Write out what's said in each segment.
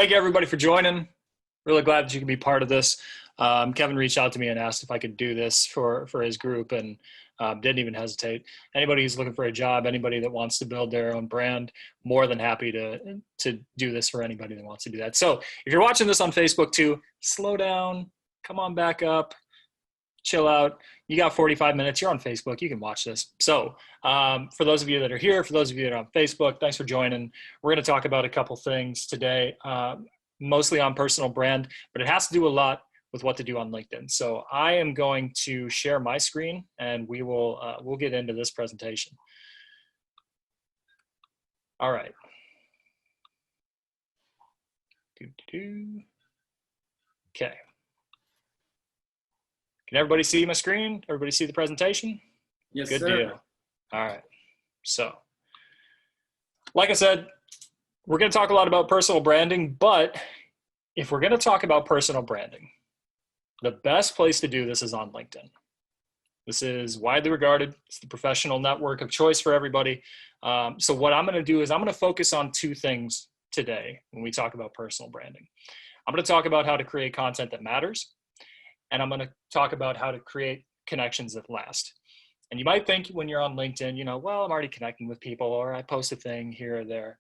thank you everybody for joining. Really glad that you can be part of this. Kevin reached out to me and asked if I could do this for his group, and didn't even hesitate. Anybody who's looking for a job, anybody that wants to build their own brand, more than happy to do this for anybody that wants to do that. So if you're watching this on Facebook too, slow down, come on back up, chill out. You got 45 minutes. You're on Facebook. You can watch this. So for those of you that are here, for those of you that are on Facebook, thanks for joining. We're going to talk about a couple things today, mostly on personal brand, but it has to do a lot with what to do on LinkedIn. So I am going to share my screen, and we'll get into this presentation. All right. Okay. Can everybody see my screen? Everybody see the presentation? Yes, Good sir. deal. All right. So, like I said, we're going to talk a lot about personal branding, but if we're going to talk about personal branding, the best place to do this is on LinkedIn. This is widely regarded. It's the professional network of choice for everybody. So what I'm going to do is I'm going to focus on two things today when we talk about personal branding. I'm going to talk about how to create content that matters, and I'm going to talk about how to create connections that last. And you might think when you're on LinkedIn, you know, well, I'm already connecting with people, or I post a thing here or there.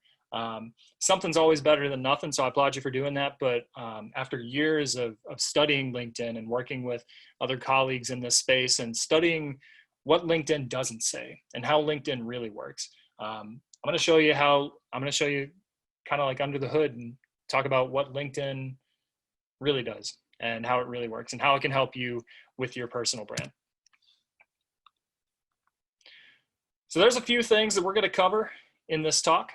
Something's always better than nothing, so I applaud you for doing that. But after years of studying LinkedIn and working with other colleagues in this space and studying what LinkedIn doesn't say and how LinkedIn really works, I'm going to show you kind of like under the hood and talk about what LinkedIn really does and how it really works and how it can help you with your personal brand. So there's a few things that we're going to cover in this talk.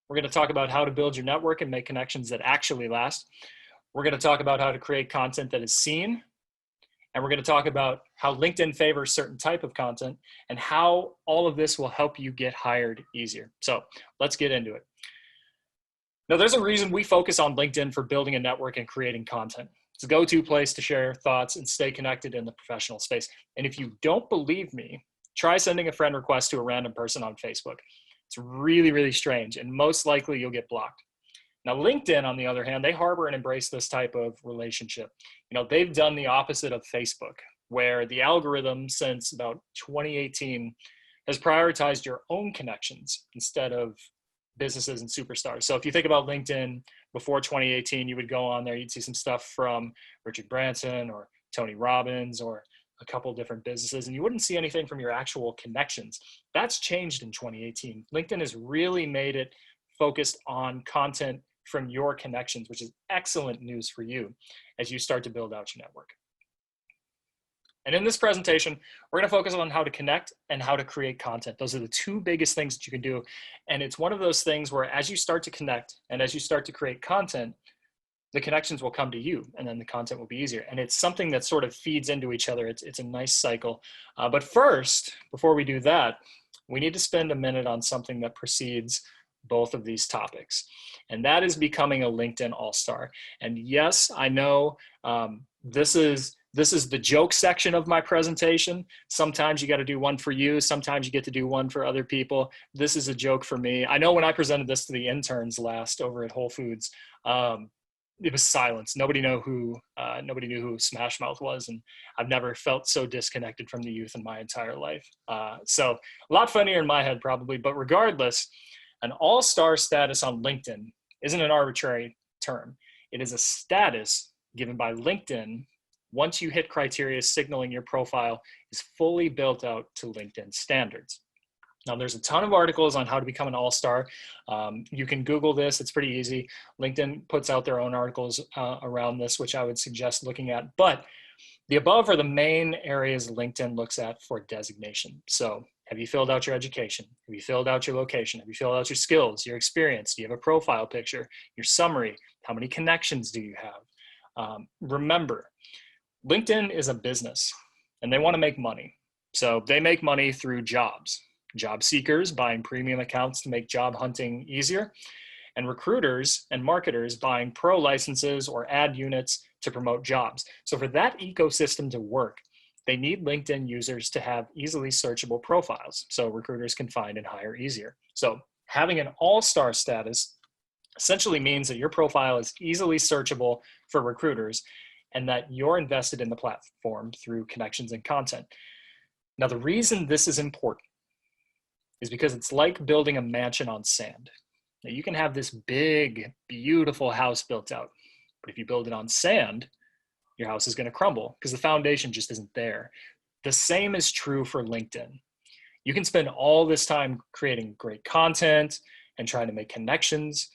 We're going to talk about how to build your network and make connections that actually last. We're going to talk about how to create content that is seen. And we're going to talk about how LinkedIn favors certain type of content and how all of this will help you get hired easier. So let's get into it. Now, there's a reason we focus on LinkedIn for building a network and creating content. It's a go-to place to share thoughts and stay connected in the professional space. And if you don't believe me, try sending a friend request to a random person on Facebook. It's really, really strange, and most likely you'll get blocked. Now, LinkedIn, on the other hand, they harbor and embrace this type of relationship. You know, they've done the opposite of Facebook, where the algorithm since about 2018 has prioritized your own connections instead of businesses and superstars. So if you think about LinkedIn before 2018, you would go on there, you'd see some stuff from Richard Branson or Tony Robbins or a couple of different businesses, and you wouldn't see anything from your actual connections. That's changed in 2018. LinkedIn has really made it focused on content from your connections, which is excellent news for you as you start to build out your network. And in this presentation, we're going to focus on how to connect and how to create content. Those are the two biggest things that you can do. And it's one of those things where as you start to connect and as you start to create content, the connections will come to you, and then the content will be easier. And it's something that sort of feeds into each other. It's a nice cycle. But first, before we do that, we need to spend a minute on something that precedes both of these topics. And that is becoming a LinkedIn All-Star. And yes, I know this is the joke section of my presentation. Sometimes you got to do one for you. Sometimes you get to do one for other people. This is a joke for me. I know when I presented this to the interns last over at Whole Foods, it was silence. Nobody knew who Smash Mouth was, and I've never felt so disconnected from the youth in my entire life. So a lot funnier in my head probably, but regardless, an all-star status on LinkedIn isn't an arbitrary term. It is a status given by LinkedIn once you hit criteria signaling your profile is fully built out to LinkedIn standards. Now, there's a ton of articles on how to become an all-star. You can Google this. It's pretty easy. LinkedIn puts out their own articles around this, which I would suggest looking at. But the above are the main areas LinkedIn looks at for designation. So have you filled out your education? Have you filled out your location? Have you filled out your skills, your experience? Do you have a profile picture, your summary? How many connections do you have? Remember, LinkedIn is a business, and they want to make money. So they make money through jobs. Job seekers buying premium accounts to make job hunting easier, and recruiters and marketers buying pro licenses or ad units to promote jobs. So for that ecosystem to work, they need LinkedIn users to have easily searchable profiles so recruiters can find and hire easier. So having an all-star status essentially means that your profile is easily searchable for recruiters and that you're invested in the platform through connections and content. Now, the reason this is important is because it's like building a mansion on sand. Now, you can have this big, beautiful house built out, but if you build it on sand, your house is going to crumble because the foundation just isn't there. The same is true for LinkedIn. You can spend all this time creating great content and trying to make connections,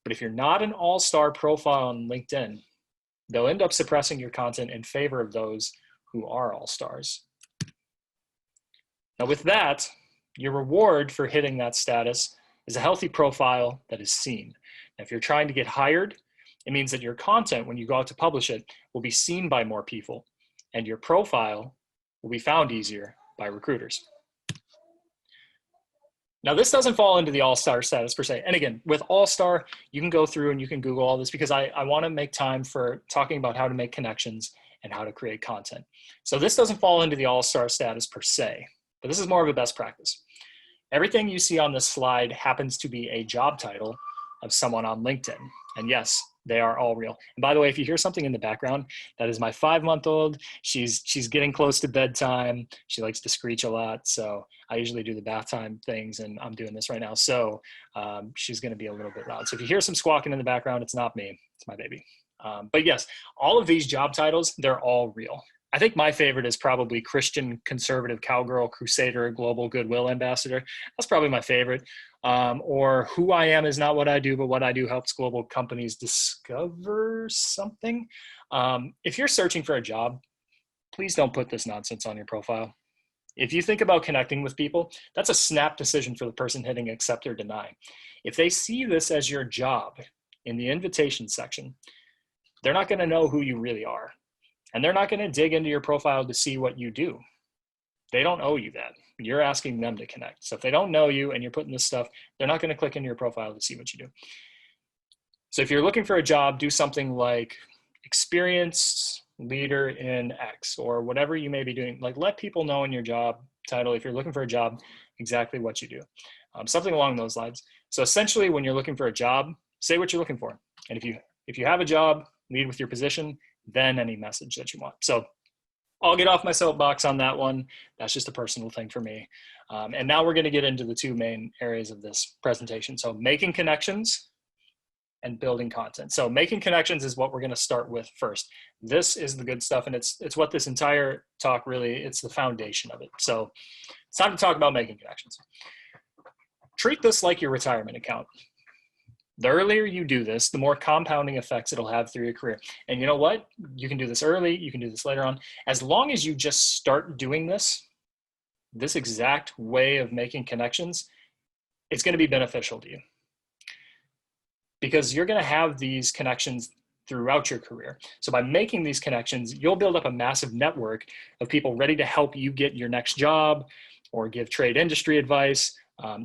but if you're not an all-star profile on LinkedIn, they'll end up suppressing your content in favor of those who are all-stars. Now with that, your reward for hitting that status is a healthy profile that is seen. Now, if you're trying to get hired, it means that your content, when you go out to publish it, will be seen by more people, and your profile will be found easier by recruiters. Now, this doesn't fall into the all-star status per se. And again, with all-star, you can go through and you can Google all this because I want to make time for talking about how to make connections and how to create content. So this doesn't fall into the all-star status per se, but this is more of a best practice. Everything you see on this slide happens to be a job title of someone on LinkedIn. And yes, they are all real. And by the way, if you hear something in the background, that is my 5-month-old. She's getting close to bedtime. She likes to screech a lot. So I usually do the bath time things, and I'm doing this right now. So she's going to be a little bit loud. So if you hear some squawking in the background, it's not me, it's my baby. But yes, all of these job titles, they're all real. I think my favorite is probably Christian Conservative Cowgirl Crusader Global Goodwill Ambassador. That's probably my favorite. Or who I am is not what I do, but what I do helps global companies discover something. If you're searching for a job, please don't put this nonsense on your profile. If you think about connecting with people, that's a snap decision for the person hitting accept or deny. If they see this as your job in the invitation section, they're not going to know who you really are. And they're not going to dig into your profile to see what you do. They don't owe you that. You're asking them to connect. So if they don't know you and you're putting this stuff, they're not going to click into your profile to see what you do. So if you're looking for a job, do something like experienced leader in X or whatever you may be doing. Like, let people know in your job title, if you're looking for a job, exactly what you do. Something along those lines. So essentially, when you're looking for a job, say what you're looking for. And if you have a job, lead with your position, then any message that you want. So I'll get off my soapbox on that one. That's just a personal thing for me. And now we're going to get into the two main areas of this presentation. So making connections and building content. So making connections is what we're going to start with first. This is the good stuff, and it's what this entire talk really, it's the foundation of it. So it's time to talk about making connections. Treat this like your retirement account. The earlier you do this, the more compounding effects it'll have through your career. And you know what? You can do this early, you can do this later on. As long as you just start doing this exact way of making connections, it's going to be beneficial to you. Because you're going to have these connections throughout your career. So by making these connections, you'll build up a massive network of people ready to help you get your next job or give trade industry advice.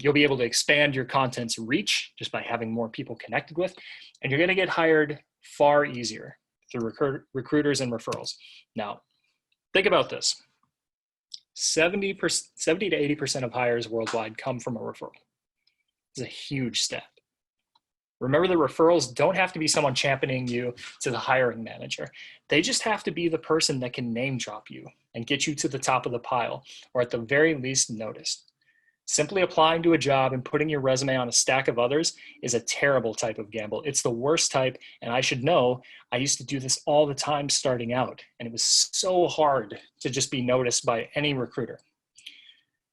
You'll be able to expand your content's reach just by having more people connected with, and you're going to get hired far easier through recruiters and referrals. Now, think about this. 70 to 80% of hires worldwide come from a referral. It's a huge stat. Remember, the referrals don't have to be someone championing you to the hiring manager. They just have to be the person that can name drop you and get you to the top of the pile, or at the very least noticed. Simply applying to a job and putting your resume on a stack of others is a terrible type of gamble. It's the worst type, and I should know. I used to do this all the time starting out, and it was so hard to just be noticed by any recruiter.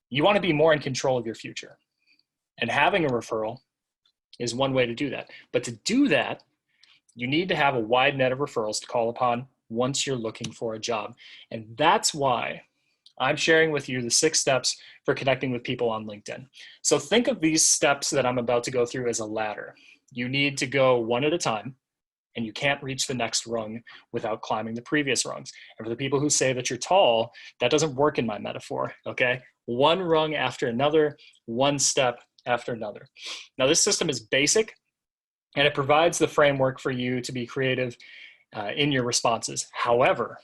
You want to be more in control of your future, and having a referral is one way to do that. But to do that, you need to have a wide net of referrals to call upon once you're looking for a job. And that's why I'm sharing with you the 6 steps for connecting with people on LinkedIn. So think of these steps that I'm about to go through as a ladder. You need to go one at a time, and you can't reach the next rung without climbing the previous rungs. And for the people who say that you're tall, that doesn't work in my metaphor, okay? One rung after another, one step after another. Now, this system is basic, and it provides the framework for you to be creative in your responses. However,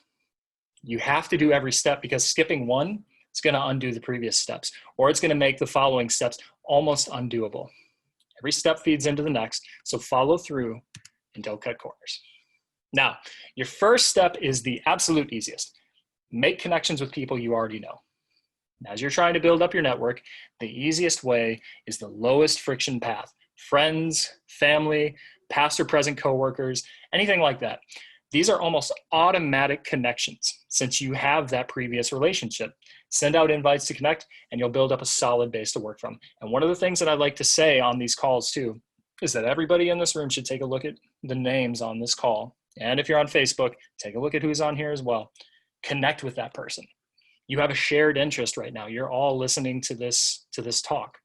you have to do every step, because skipping one is going to undo the previous steps, or it's going to make the following steps almost undoable. Every step feeds into the next, so follow through and don't cut corners. Now, your first step is the absolute easiest. Make connections with people you already know. As you're trying to build up your network, the easiest way is the lowest friction path. Friends, family, past or present coworkers, anything like that. These are almost automatic connections since you have that previous relationship. Send out invites to connect and you'll build up a solid base to work from. And one of the things that I like to say on these calls too is that everybody in this room should take a look at the names on this call. And if you're on Facebook, take a look at who's on here as well. Connect with that person. You have a shared interest right now. You're all listening to this talk.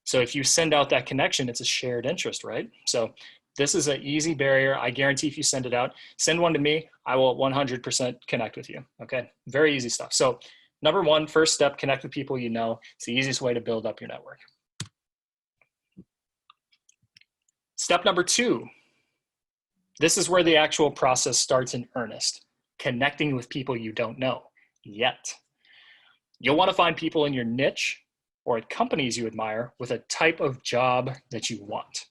So if you send out that connection, it's a shared interest, right? So this is an easy barrier. I guarantee if you send it out, send one to me, I will 100% connect with you, okay? Very easy stuff. So number one, first step, connect with people you know. It's the easiest way to build up your network. Step number two, this is where the actual process starts in earnest, connecting with people you don't know yet. You'll want to find people in your niche or at companies you admire with a type of job that you want.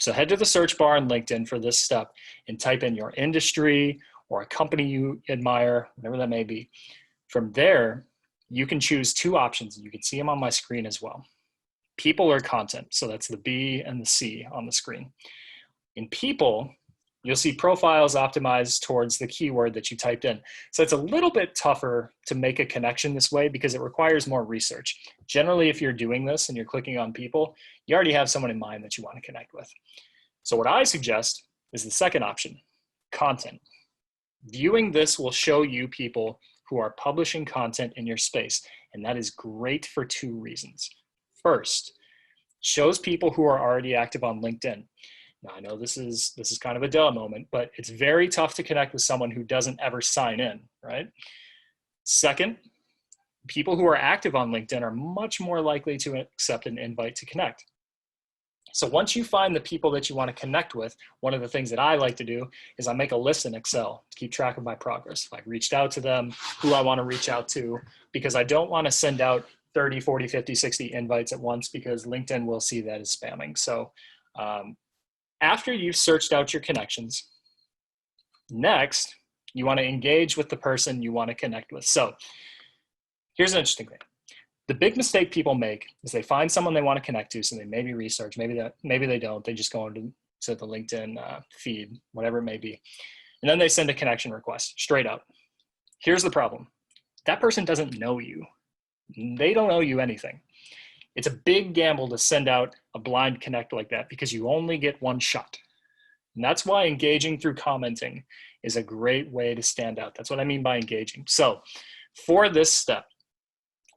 So head to the search bar on LinkedIn for this step and type in your industry or a company you admire, whatever that may be. From there, you can choose two options. You can see them on my screen as well. People or content. So that's the B and the C on the screen. In people, you'll see profiles optimized towards the keyword that you typed in. So it's a little bit tougher to make a connection this way because it requires more research. Generally, if you're doing this and you're clicking on people, you already have someone in mind that you want to connect with. So what I suggest is the second option, content. Viewing this will show you people who are publishing content in your space, and that is great for two reasons. First, shows people who are already active on LinkedIn. Now, I know this is kind of a duh moment, but it's very tough to connect with someone who doesn't ever sign in, right? Second, people who are active on LinkedIn are much more likely to accept an invite to connect. So once you find the people that you want to connect with, one of the things that I like to do is I make a list in Excel to keep track of my progress. If I've reached out to them, who I want to reach out to, because I don't want to send out 30, 40, 50, 60 invites at once because LinkedIn will see that as spamming. So after you've searched out your connections, next, you want to engage with the person you want to connect with. So here's an interesting thing. The big mistake people make is they find someone they want to connect to, so they maybe research, maybe they don't, they just go into the LinkedIn feed, whatever it may be. And then they send a connection request straight up. Here's the problem. That person doesn't know you. They don't owe you anything. It's a big gamble to send out a blind connect like that because you only get one shot. And that's why engaging through commenting is a great way to stand out. That's what I mean by engaging. So for this step,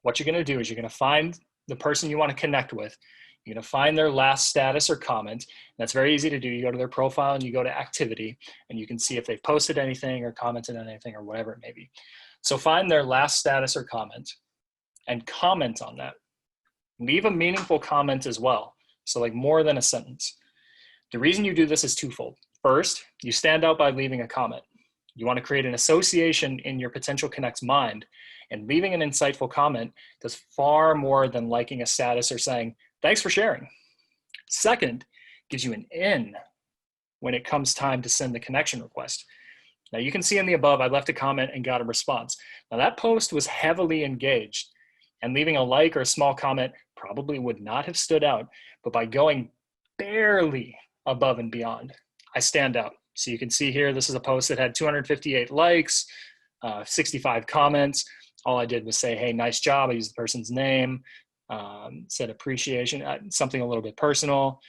what you're going to do is you're going to find the person you want to connect with. You're going to find their last status or comment. That's very easy to do. You go to their profile and you go to activity and you can see if they've posted anything or commented on anything or whatever it may be. So find their last status or comment and comment on that. Leave a meaningful comment as well. So like more than a sentence. The reason you do this is twofold. First, you stand out by leaving a comment. You want to create an association in your potential connect's mind, and leaving an insightful comment does far more than liking a status or saying, thanks for sharing. Second, gives you an in when it comes time to send the connection request. Now you can see in the above, I left a comment and got a response. Now that post was heavily engaged, and leaving a like or a small comment probably would not have stood out, but by going barely above and beyond, I stand out. So you can see here, this is a post that had 258 likes, 65 comments. All I did was say, hey, nice job. I used the person's name, said appreciation, something a little bit personal.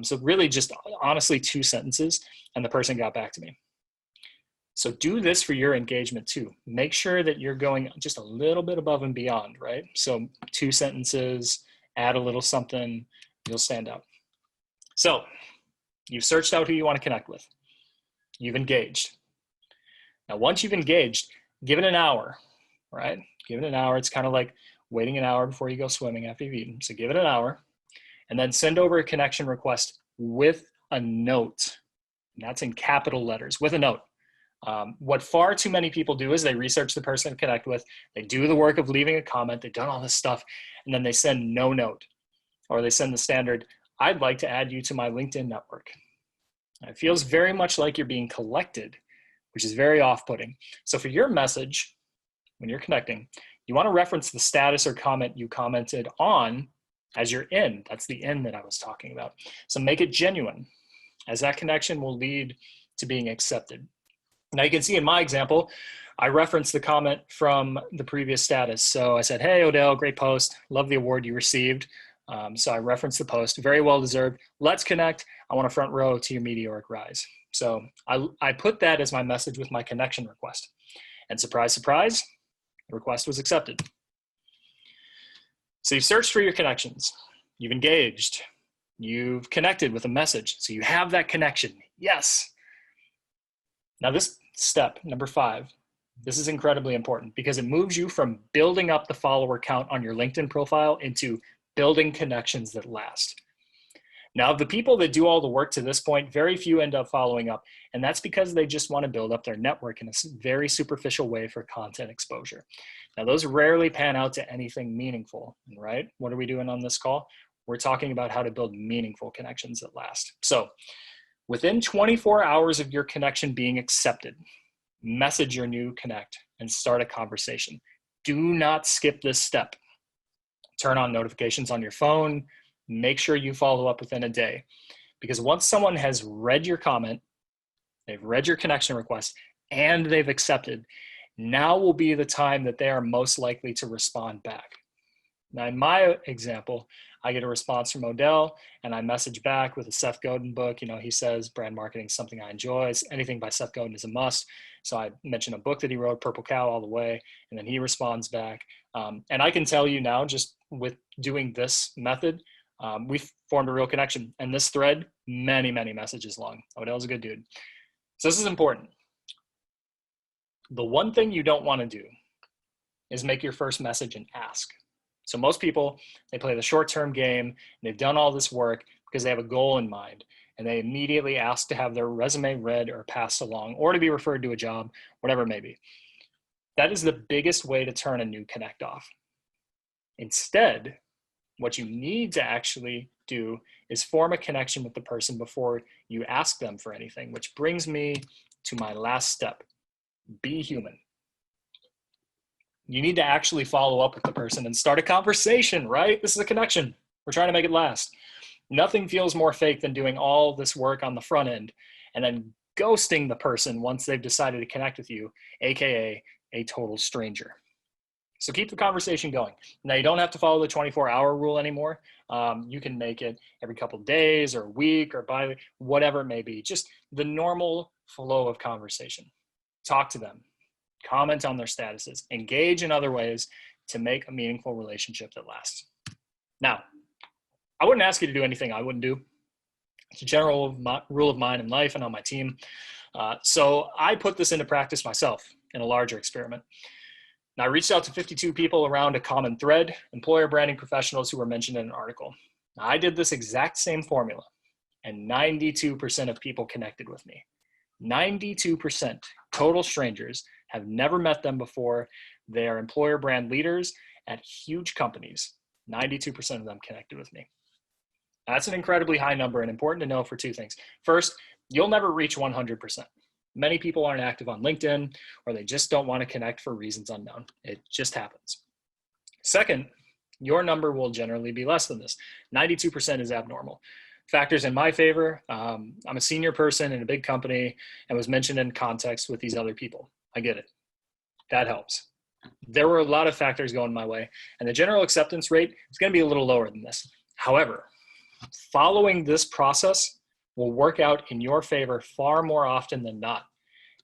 So really just honestly 2 sentences, and the person got back to me. So do this for your engagement too. Make sure that you're going just a little bit above and beyond, right? So 2 sentences, add a little something, you'll stand out. So you've searched out who you want to connect with. You've engaged. Now, once you've engaged, give it an hour, right? Give it an hour. It's kind of like waiting an hour before you go swimming after you've eaten. So give it an hour and then send over a connection request with a note. And that's in capital letters, with a note. What far too many people do is they research the person to connect with, they do the work of leaving a comment, they've done all this stuff, and then they send no note. or they send the standard, "I'd like to add you to my LinkedIn network." It feels very much like you're being collected, which is very off-putting. So for your message, when you're connecting, you want to reference the status or comment you commented on as your in. That's the in that I was talking about. So make it genuine, as that connection will lead to being accepted. Now you can see in my example, I referenced the comment from the previous status. So I said, "Hey, Odell, great post. Love the award you received." So I referenced the post, very well deserved. Let's connect. I want a front row to your meteoric rise. So I put that as my message with my connection request. And surprise, surprise, the request was accepted. So you've searched for your connections. You've engaged. You've connected with a message. So you have that connection. Yes. Now this step, number 5, this is incredibly important because it moves you from building up the follower count on your LinkedIn profile into building connections that last. Now, of the people that do all the work to this point, very few end up following up, and that's because they just want to build up their network in a very superficial way for content exposure. Now, those rarely pan out to anything meaningful, right? What are we doing on this call? We're talking about how to build meaningful connections that last. So, within 24 hours of your connection being accepted, message your new connect and start a conversation. Do not skip this step. Turn on notifications on your phone. Make sure you follow up within a day. Because once someone has read your comment, they've read your connection request, and they've accepted, now will be the time that they are most likely to respond back. Now, in my example, I get a response from Odell, and I message back with a Seth Godin book. You know, he says brand marketing is something I enjoy. Anything by Seth Godin is a must. So I mentioned a book that he wrote, Purple Cow, all the way, and then he responds back. And I can tell you now, just with doing this method, we've formed a real connection. And this thread, many, many messages long. Odell's a good dude. So this is important. The one thing you don't want to do is make your first message an ask. So most people, they play the short-term game, and they've done all this work because they have a goal in mind, and they immediately ask to have their resume read or passed along, or to be referred to a job, whatever it may be. That is the biggest way to turn a new connect off. Instead, what you need to actually do is form a connection with the person before you ask them for anything, which brings me to my last step. Be human. You need to actually follow up with the person and start a conversation, right? This is a connection. We're trying to make it last. Nothing feels more fake than doing all this work on the front end and then ghosting the person once they've decided to connect with you, AKA a total stranger. So keep the conversation going. Now, you don't have to follow the 24-hour rule anymore. You can make it every couple of days or a week or bi-week, whatever it may be. Just the normal flow of conversation. Talk to them. Comment on their statuses, engage in other ways to make a meaningful relationship that lasts. Now, I wouldn't ask you to do anything I wouldn't do. It's a general rule of mine in life and on my team. So I put this into practice myself in a larger experiment. Now, I reached out to 52 people around a common thread, employer branding professionals who were mentioned in an article. Now, I did this exact same formula, and 92% of people connected with me. 92% total strangers, have never met them before. They are employer brand leaders at huge companies. 92% of them connected with me. That's an incredibly high number and important to know for two things. First, you'll never reach 100%. Many people aren't active on LinkedIn, or they just don't want to connect for reasons unknown. It just happens. Second, your number will generally be less than this. 92% is abnormal. Factors in my favor, I'm a senior person in a big company and was mentioned in context with these other people. I get it. That helps. There were a lot of factors going my way, and the general acceptance rate is going to be a little lower than this. However, following this process will work out in your favor far more often than not,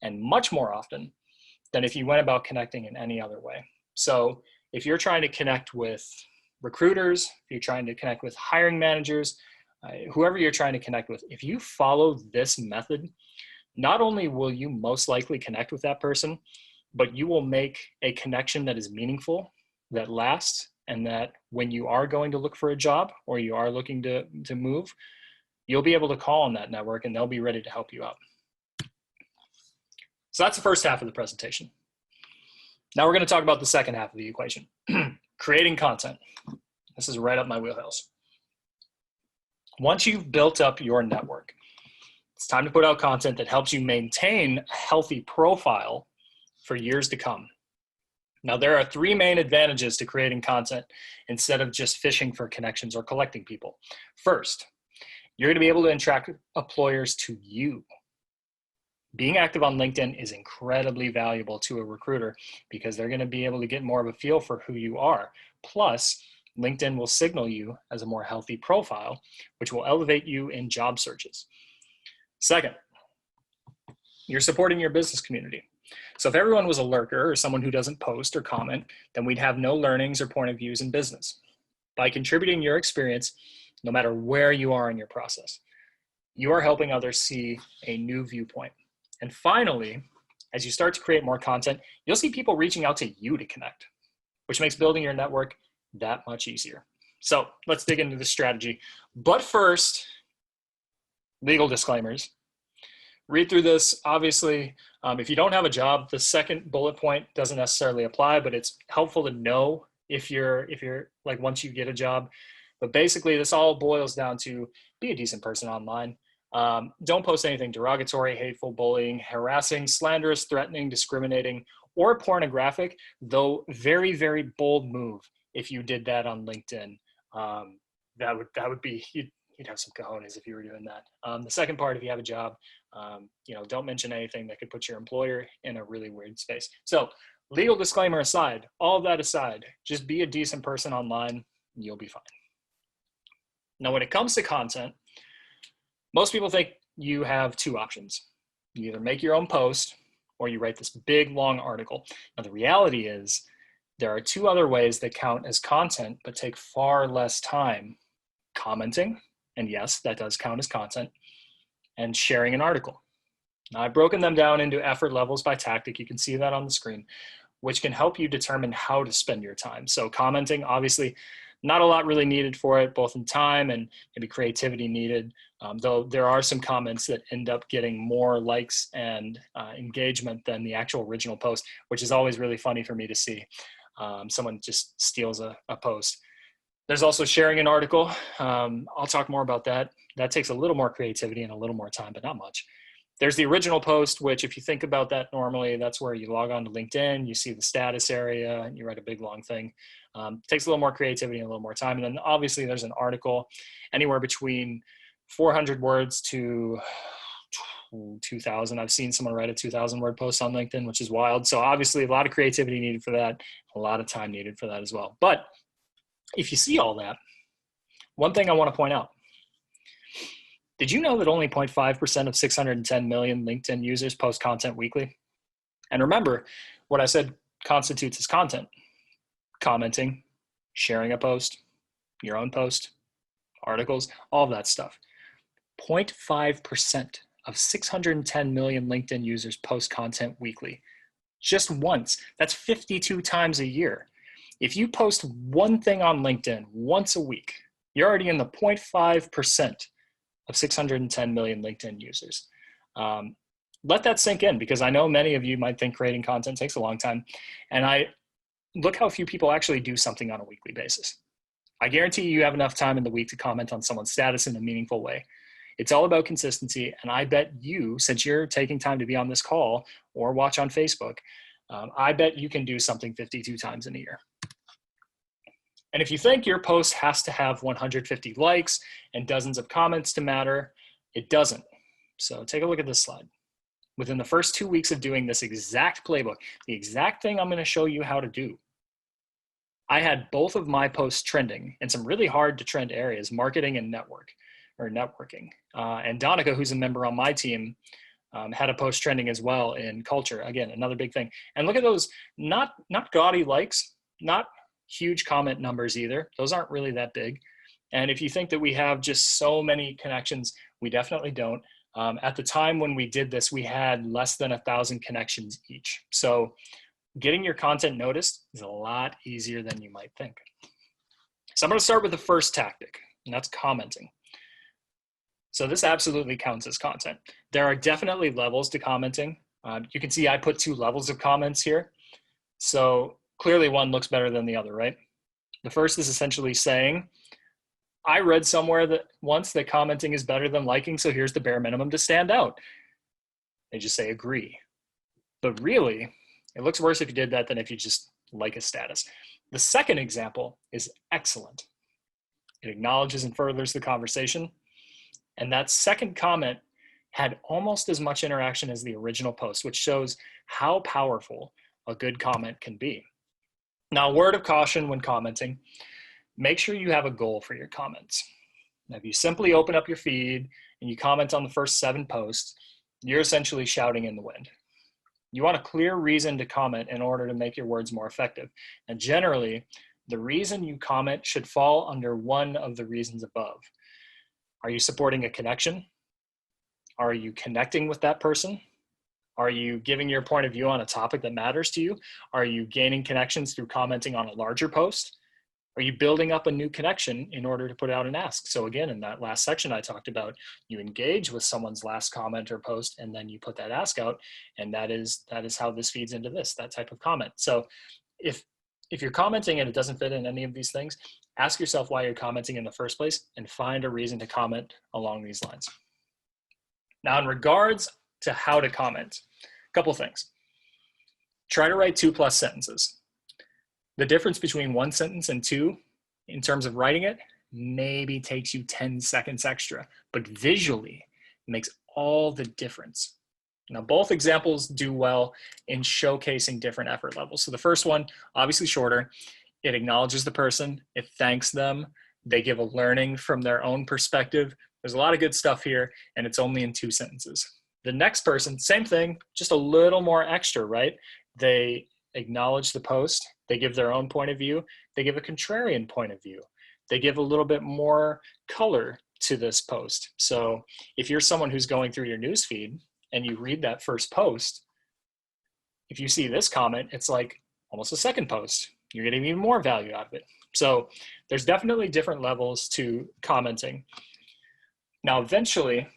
and much more often than if you went about connecting in any other way. So if you're trying to connect with recruiters, if you're trying to connect with hiring managers, whoever you're trying to connect with, if you follow this method, not only will you most likely connect with that person, but you will make a connection that is meaningful, that lasts, and that when you are going to look for a job or you are looking to move, you'll be able to call on that network and they'll be ready to help you out. So that's the first half of the presentation. Now we're going to talk about the second half of the equation, creating content. This is right up my wheelhouse. Once you've built up your network, it's time to put out content that helps you maintain a healthy profile for years to come. Now, there are 3 main advantages to creating content instead of just fishing for connections or collecting people. First, you're going to be able to attract employers to you. Being active on LinkedIn is incredibly valuable to a recruiter because they're going to be able to get more of a feel for who you are. Plus, LinkedIn will signal you as a more healthy profile, which will elevate you in job searches. Second, you're supporting your business community. So if everyone was a lurker or someone who doesn't post or comment, then we'd have no learnings or point of views in business. By contributing your experience, no matter where you are in your process, you are helping others see a new viewpoint. And finally, as you start to create more content, you'll see people reaching out to you to connect, which makes building your network that much easier. So let's dig into the strategy. But first, legal disclaimers. Read through this. Obviously, if you don't have a job, the second bullet point doesn't necessarily apply, but it's helpful to know if you're like once you get a job. But basically, this all boils down to be a decent person online. Don't post anything derogatory, hateful, bullying, harassing, slanderous, threatening, discriminating, or pornographic, though very, very bold move if you did that on LinkedIn. That would be, you'd have some cojones if you were doing that. The second part, if you have a job, don't mention anything that could put your employer in a really weird space. So legal disclaimer aside, all of that aside, just be a decent person online, and you'll be fine. Now, when it comes to content, most people think you have 2 options. You either make your own post or you write this big, long article. Now, the reality is there are 2 other ways that count as content, but take far less time: commenting, and yes, that does count as content, and sharing an article. Now, I've broken them down into effort levels by tactic. You can see that on the screen, which can help you determine how to spend your time. So commenting, obviously, not a lot really needed for it, both in time and maybe creativity needed, though there are some comments that end up getting more likes and engagement than the actual original post, which is always really funny for me to see. Someone just steals a post. There's also sharing an article. I'll talk more about that. That takes a little more creativity and a little more time, but not much. There's the original post, which if you think about that normally, that's where you log on to LinkedIn, you see the status area, and you write a big long thing. Takes a little more creativity and a little more time. And then obviously there's an article anywhere between 400 words to 2,000. I've seen someone write a 2,000 word post on LinkedIn, which is wild. So obviously a lot of creativity needed for that, a lot of time needed for that as well. But if you see all that, one thing I want to point out, did you know that only 0.5% of 610 million LinkedIn users post content weekly? And remember, what I said constitutes as content: commenting, sharing a post, your own post, articles, all of that stuff. 0.5% of 610 million LinkedIn users post content weekly. Just once. That's 52 times a year. If you post one thing on LinkedIn once a week, you're already in the 0.5% of 610 million LinkedIn users. Let that sink in, because I know many of you might think creating content takes a long time. And look how few people actually do something on a weekly basis. I guarantee you have enough time in the week to comment on someone's status in a meaningful way. It's all about consistency. And I bet you, since you're taking time to be on this call or watch on Facebook, I bet you can do something 52 times in a year. And if you think your post has to have 150 likes and dozens of comments to matter, it doesn't. So take a look at this slide. Within the first 2 weeks of doing this exact playbook, the exact thing I'm going to show you how to do, I had both of my posts trending in some really hard to trend areas: marketing and networking. And Donica, who's a member on my team, had a post trending as well in culture. Again, another big thing. And look at those, not gaudy likes, not huge comment numbers either. Those aren't really that big. And if you think that we have just so many connections, we definitely don't. At the time when we did this, we had less than 1,000 connections each. So getting your content noticed is a lot easier than you might think. So I'm going to start with the first tactic, and that's commenting. So this absolutely counts as content. There are definitely levels to commenting. You can see I put 2 levels of comments here. So clearly one looks better than the other, right? The first is essentially saying, I read somewhere that once that commenting is better than liking, so here's the bare minimum to stand out. They just say agree. But really, it looks worse if you did that than if you just like a status. The second example is excellent. It acknowledges and furthers the conversation. And that second comment had almost as much interaction as the original post, which shows how powerful a good comment can be. Now, a word of caution when commenting, make sure you have a goal for your comments. Now, if you simply open up your feed and you comment on the first 7 posts, you're essentially shouting in the wind. You want a clear reason to comment in order to make your words more effective. And generally, the reason you comment should fall under one of the reasons above. Are you supporting a connection? Are you connecting with that person? Are you giving your point of view on a topic that matters to you? Are you gaining connections through commenting on a larger post? Are you building up a new connection in order to put out an ask? So again, in that last section I talked about, you engage with someone's last comment or post, and then you put that ask out, and that is how this feeds into that type of comment. So if you're commenting and it doesn't fit in any of these things, ask yourself why you're commenting in the first place and find a reason to comment along these lines. Now, in regards to how to comment, a couple things. Try to write 2+ sentences. The difference between 1 sentence and 2 in terms of writing it maybe takes you 10 seconds extra, but visually it makes all the difference. Now, both examples do well in showcasing different effort levels. So the first one, obviously shorter, it acknowledges the person, it thanks them, they give a learning from their own perspective. There's a lot of good stuff here, and it's only in 2 sentences. The next person, same thing, just a little more extra, right? They acknowledge the post, they give their own point of view, they give a contrarian point of view, they give a little bit more color to this post. So if you're someone who's going through your newsfeed and you read that first post, if you see this comment, it's like almost a second post. You're getting even more value out of it. So there's definitely different levels to commenting. Now, eventually,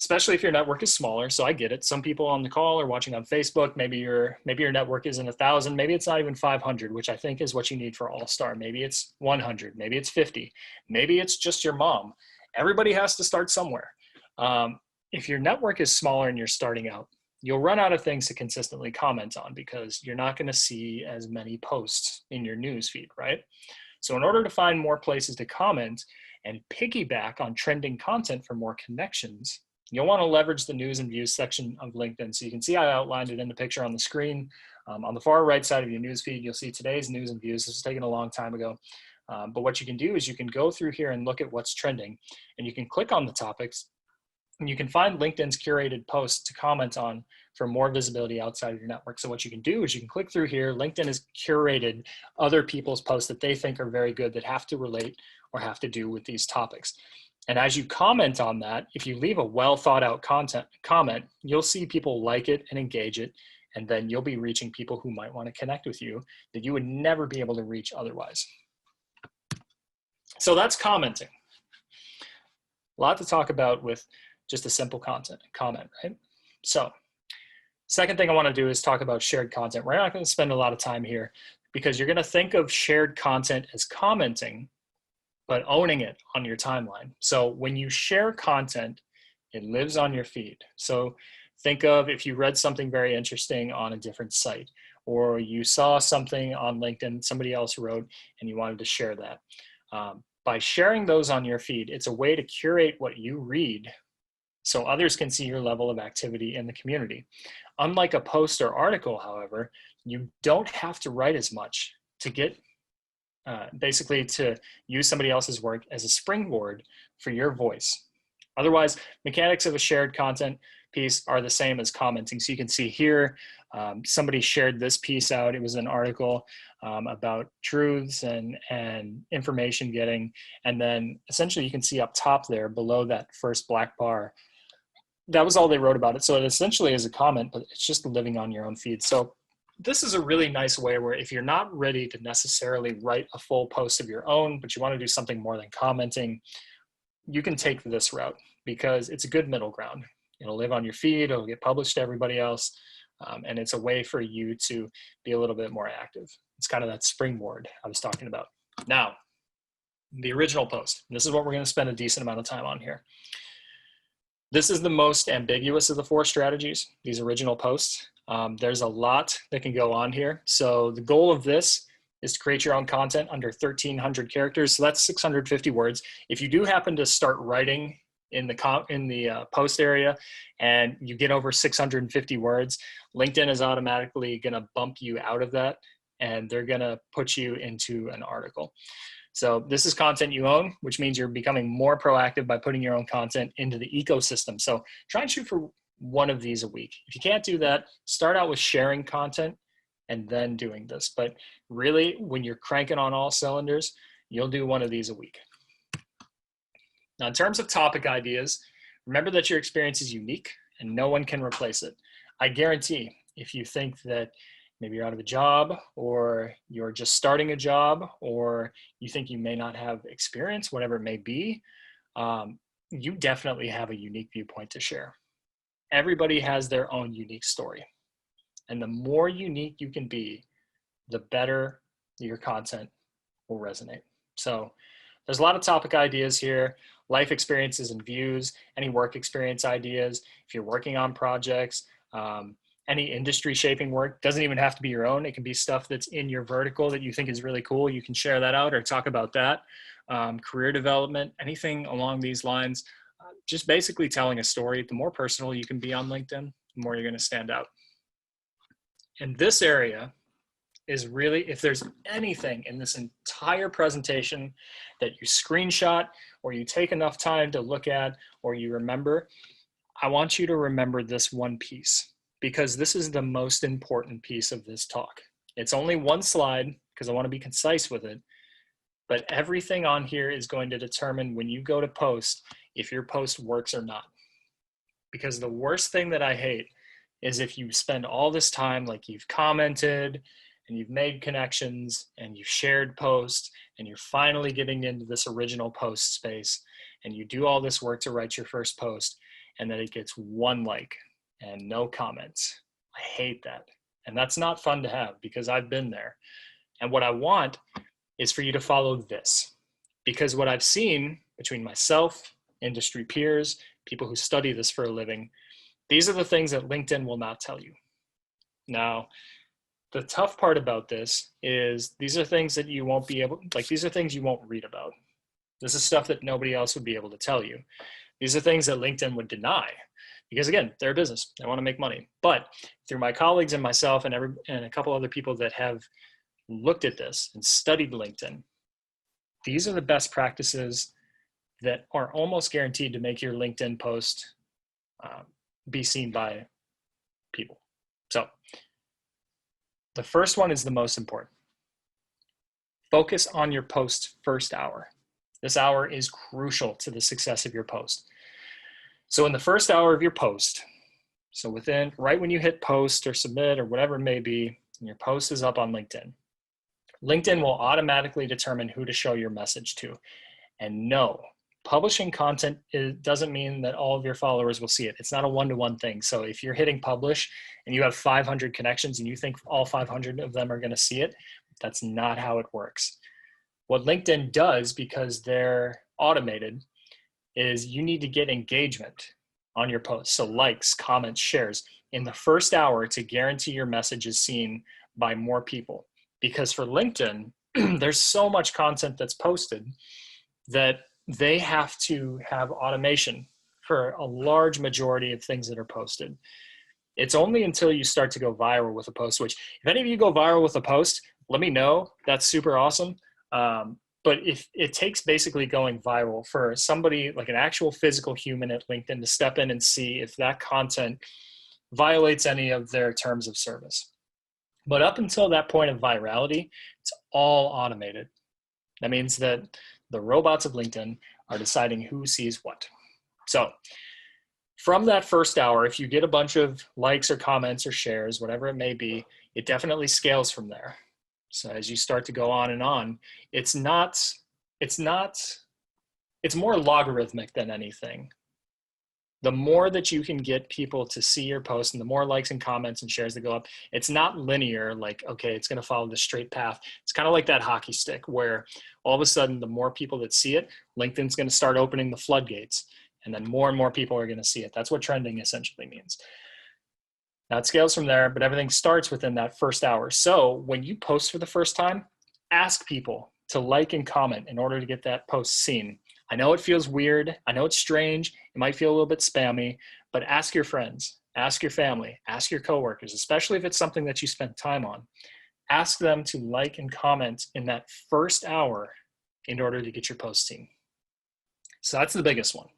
especially if your network is smaller, so I get it. Some people on the call are watching on Facebook. Maybe your network isn't 1,000. Maybe it's not even 500, which I think is what you need for AllStar. Maybe it's 100. Maybe it's 50. Maybe it's just your mom. Everybody has to start somewhere. If your network is smaller and you're starting out, you'll run out of things to consistently comment on because you're not going to see as many posts in your news feed, right? So in order to find more places to comment and piggyback on trending content for more connections, you'll want to leverage the news and views section of LinkedIn. So you can see I outlined it in the picture on the screen. On the far right side of your news feed, you'll see today's news and views. This was taken a long time ago. But what you can do is you can go through here and look at what's trending, and you can click on the topics, and you can find LinkedIn's curated posts to comment on for more visibility outside of your network. So what you can do is you can click through here. LinkedIn has curated other people's posts that they think are very good that have to relate or have to do with these topics. And as you comment on that, if you leave a well thought out comment, you'll see people like it and engage it. And then you'll be reaching people who might want to connect with you that you would never be able to reach otherwise. So that's commenting. A lot to talk about with just a simple comment, right? So second thing I want to do is talk about shared content. We're not going to spend a lot of time here because you're going to think of shared content as commenting, but owning it on your timeline. So when you share content, it lives on your feed. So think of if you read something very interesting on a different site, or you saw something on LinkedIn somebody else wrote and you wanted to share that. By sharing those on your feed, it's a way to curate what you read so others can see your level of activity in the community. Unlike a post or article, however, you don't have to write as much to get basically to use somebody else's work as a springboard for your voice. Otherwise, mechanics of a shared content piece are the same as commenting. So you can see here, somebody shared this piece out. It was an article about truths and information getting. And then essentially you can see up top there below that first black bar, that was all they wrote about it. So it essentially is a comment, but it's just living on your own feed. So this is a really nice way where if you're not ready to necessarily write a full post of your own, but you want to do something more than commenting, you can take this route because it's a good middle ground. It'll live on your feed, it'll get published to everybody else, and it's a way for you to be a little bit more active. It's kind of that springboard I was talking about. Now, The original post. And this is what we're going to spend a decent amount of time on here. This is the most ambiguous of the 4 strategies, these original posts. There's a lot that can go on here. So the goal of this is to create your own content under 1,300 characters. So that's 650 words. If you do happen to start writing in the post area and you get over 650 words, LinkedIn is automatically going to bump you out of that, and they're going to put you into an article. So this is content you own, which means you're becoming more proactive by putting your own content into the ecosystem. So try and shoot for one of these a week. If you can't do that, start out with sharing content and then doing this. But really, when you're cranking on all cylinders, you'll do one of these a week. Now, in terms of topic ideas, remember that your experience is unique and no one can replace it. I guarantee if you think that maybe you're out of a job, or you're just starting a job, or you think you may not have experience, whatever it may be, you definitely have a unique viewpoint to share. Everybody has their own unique story. And the more unique you can be, the better your content will resonate. So there's a lot of topic ideas here, life experiences and views, any work experience ideas. If you're working on projects, any industry shaping work, doesn't even have to be your own. It can be stuff that's in your vertical that you think is really cool. You can share that out or talk about that. Career development, anything along these lines. Just basically telling a story. The more personal you can be on LinkedIn, the more you're going to stand out. And this area is really, if there's anything in this entire presentation that you screenshot or you take enough time to look at or you remember, I want you to remember this one piece, because this is the most important piece of this talk. It's only one slide because I want to be concise with it, but everything on here is going to determine when you go to post if your post works or not. Because the worst thing that I hate is if you spend all this time, like you've commented and you've made connections and you've shared posts and you're finally getting into this original post space and you do all this work to write your first post and then it gets 1 like and no comments. I hate that. And that's not fun to have, because I've been there. And what I want is for you to follow this, because what I've seen between myself, industry peers, people who study this for a living, these are the things that LinkedIn will not tell you. Now, the tough part about this is these are things that you won't be able, like these are things you won't read about. This is stuff that nobody else would be able to tell you. These are things that LinkedIn would deny, because again, they're a business, they want to make money. But through my colleagues and myself and a couple other people that have looked at this and studied LinkedIn, these are the best practices that are almost guaranteed to make your LinkedIn post be seen by people. So the first one is the most important. Focus on your post's first hour. This hour is crucial to the success of your post. So in the first hour of your post, so within, right when you hit post or submit or whatever it may be, and your post is up on LinkedIn, LinkedIn will automatically determine who to show your message to. And no, publishing content doesn't mean that all of your followers will see it. It's not a one-to-one thing. So if you're hitting publish and you have 500 connections and you think all 500 of them are going to see it, that's not how it works. What LinkedIn does, because they're automated, is you need to get engagement on your posts. So likes, comments, shares in the first hour to guarantee your message is seen by more people. Because for LinkedIn, there's so much content that's posted that they have to have automation for a large majority of things that are posted. It's only until you start to go viral with a post, which if any of you go viral with a post, let me know. That's super awesome. But if it takes basically going viral for somebody like an actual physical human at LinkedIn to step in and see if that content violates any of their terms of service. But up until that point of virality, it's all automated. That means that the robots of LinkedIn are deciding who sees what. So from that first hour, if you get a bunch of likes or comments or shares, whatever it may be, it definitely scales from there. So as you start to go on, it's more logarithmic than anything. The more that you can get people to see your post and the more likes and comments and shares that go up, it's not linear, like, okay, it's going to follow the straight path. It's kind of like that hockey stick where all of a sudden, the more people that see it, LinkedIn's going to start opening the floodgates, and then more and more people are going to see it. That's what trending essentially means. Now it scales from there, but everything starts within that first hour. So when you post for the first time, ask people to like and comment in order to get that post seen. I know it feels weird. I know it's strange. It might feel a little bit spammy, but ask your friends, ask your family, ask your coworkers, especially if it's something that you spent time on. Ask them to like and comment in that first hour in order to get your post seen. So that's the biggest one.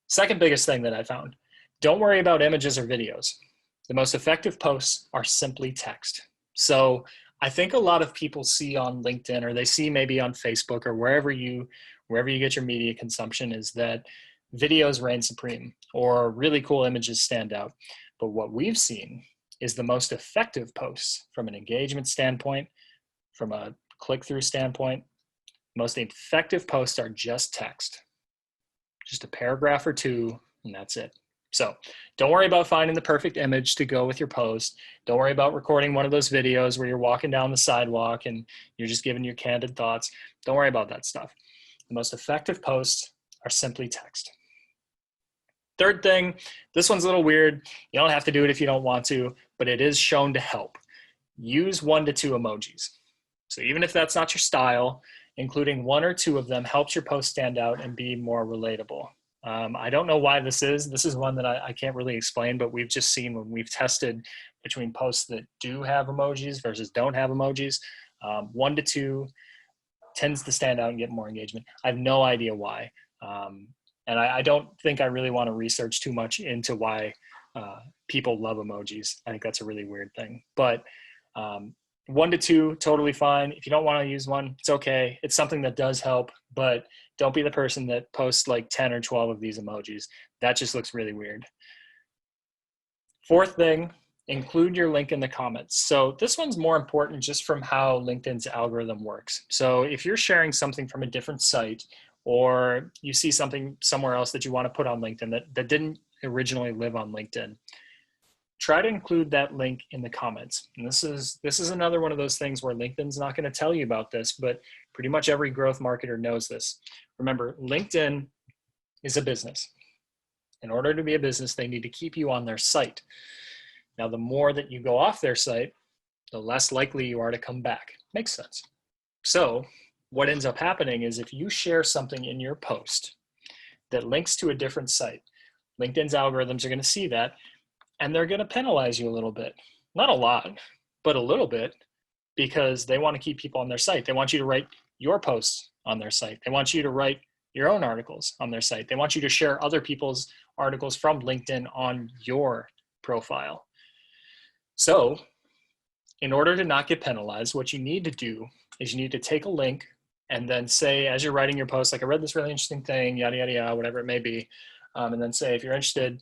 Second biggest thing that I found, don't worry about images or videos. The most effective posts are simply text. So I think a lot of people see on LinkedIn, or they see maybe on Facebook, or wherever you get your media consumption, is that videos reign supreme or really cool images stand out. But what we've seen is the most effective posts from an engagement standpoint, from a click-through standpoint, most effective posts are just text. Just a paragraph or two, and that's it. So don't worry about finding the perfect image to go with your post. Don't worry about recording one of those videos where you're walking down the sidewalk and you're just giving your candid thoughts. Don't worry about that stuff. The most effective posts are simply text. Third thing, this one's a little weird. You don't have to do it if you don't want to, but it is shown to help. Use 1 to 2 emojis. So even if that's not your style, including 1 or 2 of them helps your post stand out and be more relatable. I don't know why this is. This is one that I can't really explain, but we've just seen when we've tested between posts that do have emojis versus don't have emojis, 1 to 2 tends to stand out and get more engagement. I have no idea why. And I don't think I really want to research too much into why people love emojis. I think that's a really weird thing. But 1 to 2, totally fine. If you don't want to use 1, it's okay. It's something that does help, but don't be the person that posts like 10 or 12 of these emojis. That just looks really weird. Fourth thing, include your link in the comments. So this one's more important just from how LinkedIn's algorithm works. So if you're sharing something from a different site, or you see something somewhere else that you want to put on LinkedIn that didn't originally live on LinkedIn, try to include that link in the comments. And this is another one of those things where LinkedIn's not going to tell you about this, but pretty much every growth marketer knows this. Remember, LinkedIn is a business. In order to be a business, they need to keep you on their site. Now, the more that you go off their site, the less likely you are to come back. Makes sense. So what ends up happening is if you share something in your post that links to a different site, LinkedIn's algorithms are going to see that, and they're going to penalize you a little bit. Not a lot, but a little bit, because they want to keep people on their site. They want you to write your posts on their site. They want you to write your own articles on their site. They want you to share other people's articles from LinkedIn on your profile. So in order to not get penalized, what you need to do is you need to take a link and then say, as you're writing your post, like, I read this really interesting thing, yada, yada, yada, whatever it may be. And then say, if you're interested,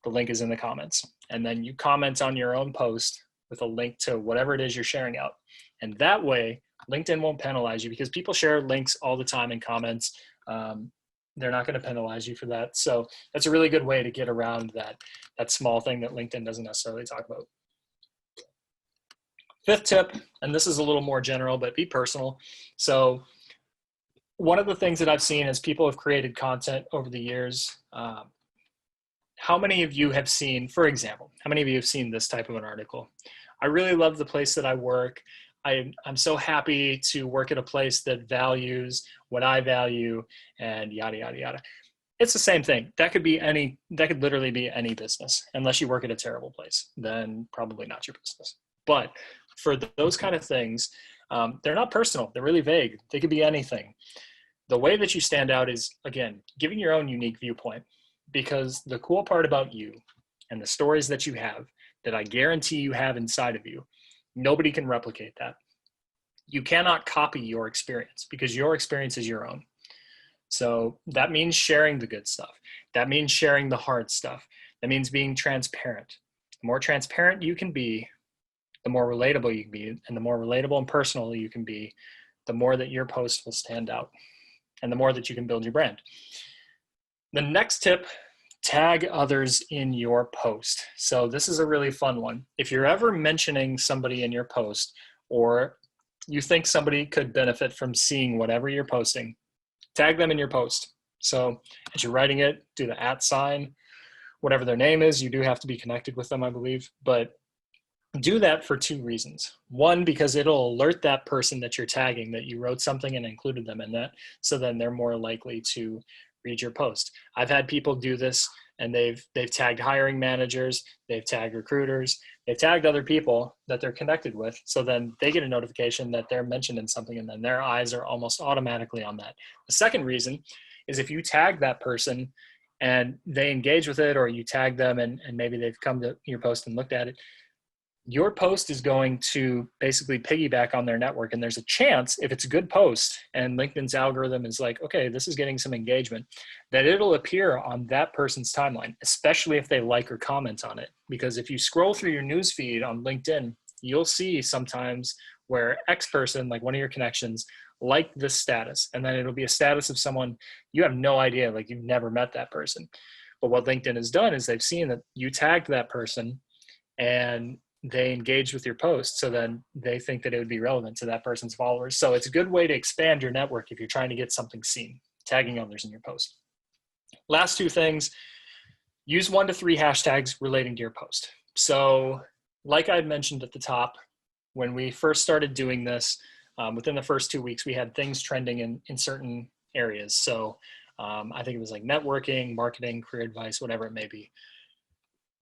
the link is in the comments. And then you comment on your own post with a link to whatever it is you're sharing out. And that way, LinkedIn won't penalize you, because people share links all the time in comments. They're not going to penalize you for that. So that's a really good way to get around that small thing that LinkedIn doesn't necessarily talk about. Fifth tip, and this is a little more general, but be personal. So one of the things that I've seen is people have created content over the years. How many of you have seen, for example, how many of you have seen this type of an article? I really love the place that I work. I'm so happy to work at a place that values what I value, and yada, yada, yada. It's the same thing. That could literally be any business. Unless you work at a terrible place, then probably not your business. But for those kind of things, they're not personal. They're really vague. They could be anything. The way that you stand out is, again, giving your own unique viewpoint. Because the cool part about you and the stories that you have, that I guarantee you have inside of you, nobody can replicate that. You cannot copy your experience, because your experience is your own. So that means sharing the good stuff. That means sharing the hard stuff. That means being transparent. The more transparent you can be, the more relatable you can be. And the more relatable and personal you can be, the more that your post will stand out, and the more that you can build your brand. The next tip Tag others in your post. So this is a really fun one. If you're ever mentioning somebody in your post, or you think somebody could benefit from seeing whatever you're posting, tag them in your post. So as you're writing it, do the @ sign, whatever their name is. You do have to be connected with them, I believe, but do that for 2 reasons. One, because it'll alert that person that you're tagging that you wrote something and included them in that. So then they're more likely to read your post. I've had people do this, and they've tagged hiring managers, they've tagged recruiters, they've tagged other people that they're connected with. So then they get a notification that they're mentioned in something, and then their eyes are almost automatically on that. The second reason is if you tag that person and they engage with it, or you tag them and maybe they've come to your post and looked at it, your post is going to basically piggyback on their network. And there's a chance, if it's a good post and LinkedIn's algorithm is like, okay, this is getting some engagement, that it'll appear on that person's timeline, especially if they like or comment on it. Because if you scroll through your news feed on LinkedIn, you'll see sometimes where X person, like one of your connections, like this status. And then it'll be a status of someone you have no idea, like you've never met that person. But what LinkedIn has done is they've seen that you tagged that person and they engage with your post. So then they think that it would be relevant to that person's followers. So it's a good way to expand your network if you're trying to get something seen, tagging others in your post. Last 2 things, use 1 to 3 hashtags relating to your post. So like I mentioned at the top, when we first started doing this, within the first 2 weeks, we had things trending in certain areas. So I think it was like networking, marketing, career advice, whatever it may be.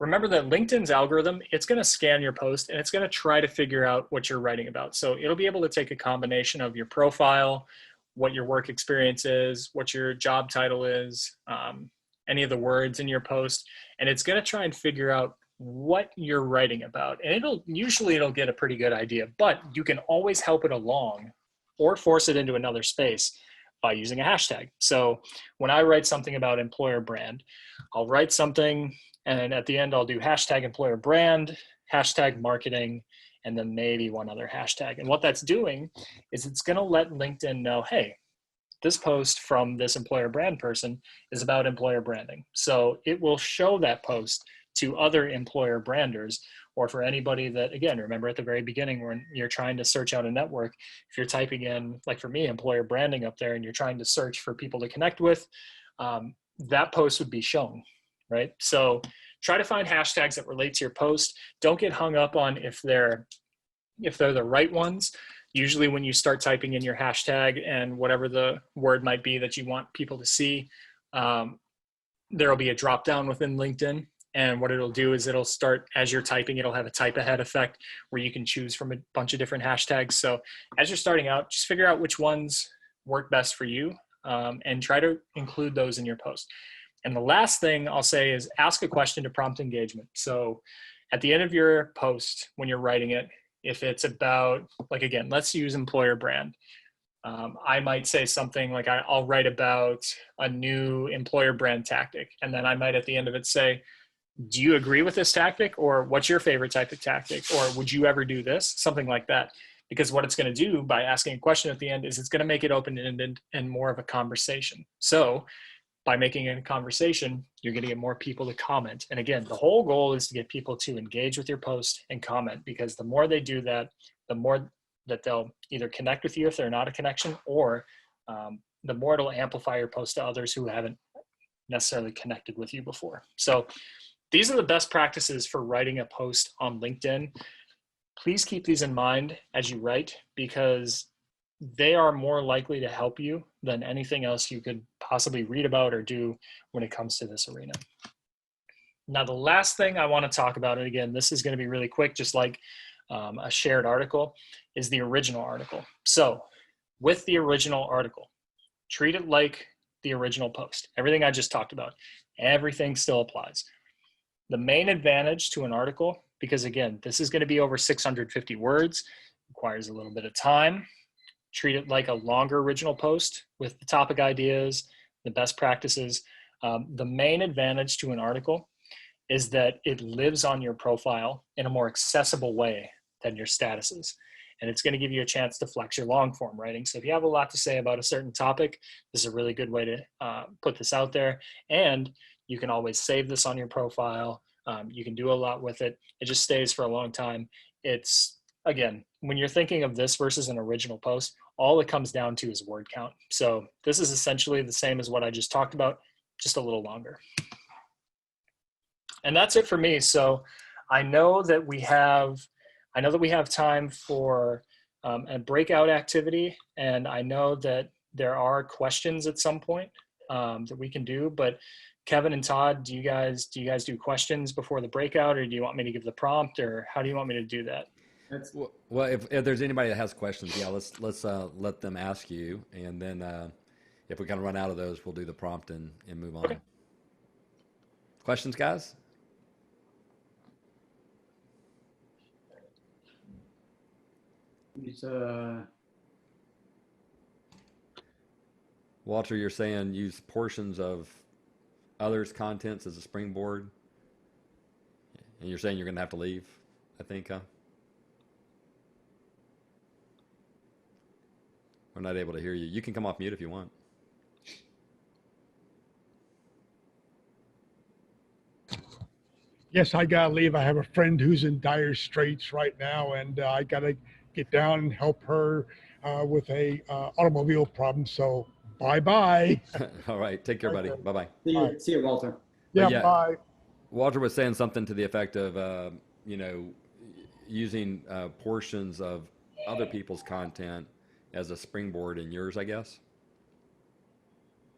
Remember that LinkedIn's algorithm, it's going to scan your post and it's going to try to figure out what you're writing about. So it'll be able to take a combination of your profile, what your work experience is, what your job title is, any of the words in your post, and it's going to try and figure out what you're writing about. And it'll get a pretty good idea, but you can always help it along or force it into another space by using a hashtag. So when I write something about employer brand, I'll write something, and at the end, I'll do hashtag employer brand, hashtag marketing, and then maybe one other hashtag. And what that's doing is it's going to let LinkedIn know, hey, this post from this employer brand person is about employer branding. So it will show that post to other employer branders, or for anybody that, again, remember at the very beginning when you're trying to search out a network, if you're typing in, like for me, employer branding up there, and you're trying to search for people to connect with, that post would be shown. Right? So try to find hashtags that relate to your post. Don't get hung up on if they're the right ones. Usually when you start typing in your hashtag and whatever the word might be that you want people to see, there'll be a drop down within LinkedIn. And what it'll do is it'll start, as you're typing, it'll have a type ahead effect where you can choose from a bunch of different hashtags. So as you're starting out, just figure out which ones work best for you, and try to include those in your post. And the last thing I'll say is ask a question to prompt engagement. So at the end of your post, when you're writing it, if it's about, like, again, let's use employer brand. I might say something like, I'll write about a new employer brand tactic. And then I might at the end of it say, do you agree with this tactic? Or what's your favorite type of tactic? Or would you ever do this? Something like that. Because what it's going to do by asking a question at the end is it's going to make it open-ended and more of a conversation. So by making it a conversation, you're going to get more people to comment. And again, the whole goal is to get people to engage with your post and comment, because the more they do that, the more that they'll either connect with you if they're not a connection, or the more it'll amplify your post to others who haven't necessarily connected with you before. So these are the best practices for writing a post on LinkedIn. Please keep these in mind as you write, because they are more likely to help you than anything else you could possibly read about or do when it comes to this arena. Now, the last thing I want to talk about, and again, this is going to be really quick, just like a shared article, is the original article. So with the original article, treat it like the original post. Everything I just talked about, everything still applies. The main advantage to an article, because again, this is going to be over 650 words, requires a little bit of time. Treat it like a longer original post with the topic ideas, the best practices. The main advantage to an article is that it lives on your profile in a more accessible way than your statuses. And it's going to give you a chance to flex your long form writing. So if you have a lot to say about a certain topic, this is a really good way to put this out there. And You can always save this on your profile. You can do a lot with it. It just stays for a long time. It's, again, when you're thinking of this versus an original post, all it comes down to is word count. So this is essentially the same as what I just talked about, just a little longer. And that's it for me. So I know that we have time for a breakout activity, and I know that there are questions at some point that we can do. But Kevin and Todd, do you guys do questions before the breakout, or do you want me to give the prompt, or how do you want me to do that? Well, if there's anybody that has questions, yeah, let's let them ask you, and then if we kind of run out of those, we'll do the prompt and move on. Okay. Questions, guys? Walter, you're saying use portions of others' contents as a springboard, and you're saying you're going to have to leave, I think, huh? We're not able to hear you. You can come off mute if you want. Yes, I gotta leave. I have a friend who's in dire straits right now, and I gotta get down and help her with a automobile problem. So bye-bye. All right. Take care, buddy. Okay. Bye-bye. See you, Walter. Yeah, yeah. bye. Walter was saying something to the effect of, using portions of other people's content as a springboard in yours, I guess.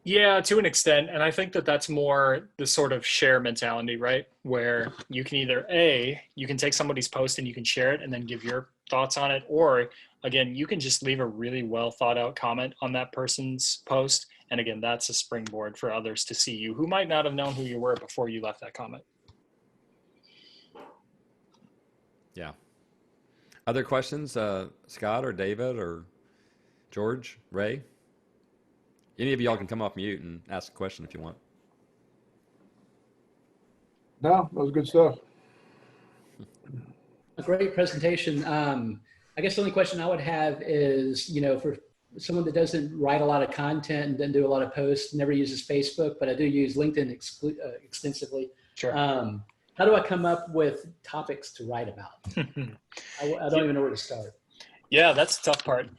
Yeah, to an extent. And I think that that's more the sort of share mentality, right? Where you can either you can take somebody's post and you can share it and then give your thoughts on it. Or again, you can just leave a really well thought out comment on that person's post. And again, that's a springboard for others to see you who might not have known who you were before you left that comment. Yeah. Other questions, Scott or David or George, Ray? Any of y'all can come off mute and ask a question if you want. No, that was good stuff. A great presentation. I guess the only question I would have is, for someone that doesn't write a lot of content and doesn't do a lot of posts, never uses Facebook, but I do use LinkedIn extensively. Sure. How do I come up with topics to write about? I don't even know where to start. Yeah, that's the tough part.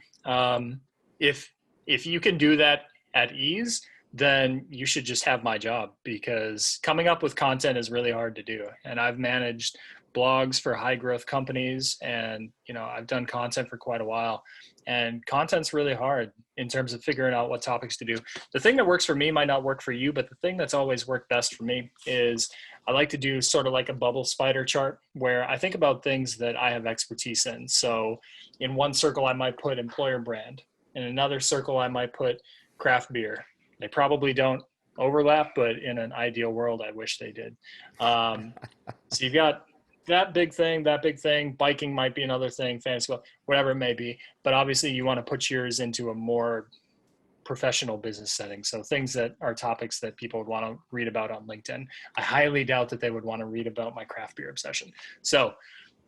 If you can do that at ease, then you should just have my job, because coming up with content is really hard to do. And I've managed blogs for high growth companies, and I've done content for quite a while, and content's really hard in terms of figuring out what topics to do. The thing that works for me might not work for you, but the thing that's always worked best for me is I like to do sort of like a bubble spider chart, where I think about things that I have expertise in. So in one circle, I might put employer brand. In another circle, I might put craft beer. They probably don't overlap, but in an ideal world, I wish they did. So you've got that big thing, biking might be another thing, fantasy, whatever it may be. But obviously you want to put yours into a more professional business setting. So things that are topics that people would want to read about on LinkedIn. I highly doubt that they would want to read about my craft beer obsession. So